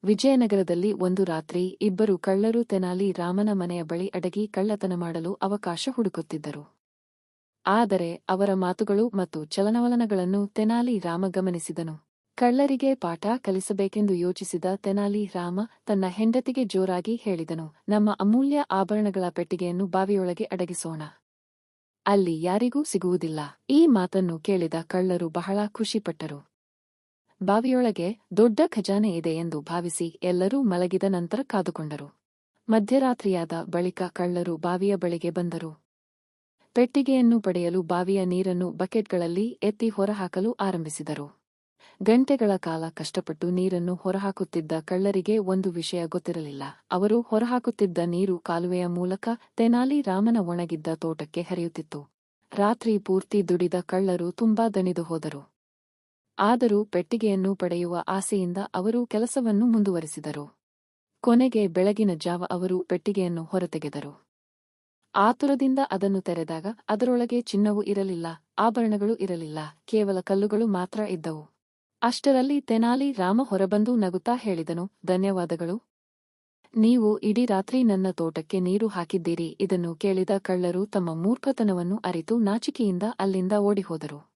ವಿಜಯನಗರದಲ್ಲಿ ಒಂದು ರಾತ್ರಿ ಇಬ್ಬರು ಕಳ್ಳರು ತೆನಾಲಿ ರಾಮನ ಮನೆಯ ಬಳಿ ಅಡಗಿ ಕಳ್ಳತನ ಮಾಡಲು ಅವಕಾಶ ಹುಡುಕುತ್ತಿದ್ದರು. ಆದರೆ ಅವರ ಮಾತುಗಳು ಮತ್ತು ಚಲನವಲನಗಳನ್ನು ತೆನಾಲಿ ರಾಮ ಗಮನಿಸಿದನು. ಕಳ್ಳರಿಗೆ ಪಾಠ ಕಲಿಸಬೇಕೆಂದು ಯೋಚಿಸಿದ ತೆನಾಲಿ ರಾಮ ತನ್ನ ಹೆಂಡತಿಗೆ ಜೋರಾಗಿ ಹೇಳಿದನು, ನಮ್ಮ ಅಮೂಲ್ಯ ಆಭರಣಗಳ ಪೆಟ್ಟಿಗೆಯನ್ನು ಬಾವಿಯೊಳಗೆ ಅಡಗಿಸೋಣ. ಅಲ್ಲಿ ಯಾರಿಗೂ ಸಿಗುವುದಿಲ್ಲ. ಈ ಮಾತನ್ನು ಕೇಳಿದ ಕಳ್ಳರು ಬಹಳ ಖುಷಿಪಟ್ಟರು. ಬಾವಿಯೊಳಗೆ ದೊಡ್ಡ ಖಜಾನೆ ಇದೆ ಎಂದು ಭಾವಿಸಿ ಎಲ್ಲರೂ ಮಲಗಿದ ನಂತರ ಕಾದುಕೊಂಡರು. ಮಧ್ಯರಾತ್ರಿಯಾದ ಬಳಿಕ ಕಳ್ಳರು ಬಾವಿಯ ಬಳಿಗೆ ಬಂದರು. ಪೆಟ್ಟಿಗೆಯನ್ನು ಪಡೆಯಲು ಬಾವಿಯ ನೀರನ್ನು ಬಕೆಟ್ಗಳಲ್ಲಿ ಎತ್ತಿ ಹೊರಹಾಕಲು ಆರಂಭಿಸಿದರು. ಗಂಟೆಗಳ ಕಾಲ ಕಷ್ಟಪಟ್ಟು ನೀರನ್ನು ಹೊರಹಾಕುತ್ತಿದ್ದ ಕಳ್ಳರಿಗೆ ಒಂದು ವಿಷಯ ಗೊತ್ತಿರಲಿಲ್ಲ. ಅವರು ಹೊರಹಾಕುತ್ತಿದ್ದ ನೀರು ಕಾಲುವೆಯ ಮೂಲಕ ತೆನಾಲಿ ರಾಮನ ಒಣಗಿದ್ದ ತೋಟಕ್ಕೆ ಹರಿಯುತ್ತಿತ್ತು. ರಾತ್ರಿ ಪೂರ್ತಿ ದುಡಿದ ಕಳ್ಳರು ತುಂಬಾ ದಣಿದು ಹೋದರು. ಆದರೂ ಪೆಟ್ಟಿಗೆಯನ್ನು ಪಡೆಯುವ ಆಸೆಯಿಂದ ಅವರು ಕೆಲಸವನ್ನು ಮುಂದುವರಿಸಿದರು. ಕೊನೆಗೆ ಬೆಳಗಿನ ಜಾವ ಅವರು ಪೆಟ್ಟಿಗೆಯನ್ನು ಹೊರತೆಗೆದರು. ಆತುರದಿಂದ ಅದನ್ನು ತೆರೆದಾಗ ಅದರೊಳಗೆ ಚಿನ್ನವೂ ಇರಲಿಲ್ಲ, ಆಭರಣಗಳು ಇರಲಿಲ್ಲ, ಕೇವಲ ಕಲ್ಲುಗಳು ಮಾತ್ರ ಇದ್ದವು. ಅಷ್ಟರಲ್ಲಿ ತೆನಾಲಿ ರಾಮ ಹೊರಬಂದು ನಗುತ್ತಾ ಹೇಳಿದನು, ಧನ್ಯವಾದಗಳು. ನೀವು ಇಡೀ ರಾತ್ರಿ ನನ್ನ ತೋಟಕ್ಕೆ ನೀರು ಹಾಕಿದ್ದೀರಿ. ಇದನ್ನು ಕೇಳಿದ ಕಳ್ಳರು ತಮ್ಮ ಮೂರ್ಖತನವನ್ನು ಅರಿತು ನಾಚಿಕೆಯಿಂದ ಅಲ್ಲಿಂದ ಓಡಿಹೋದರು.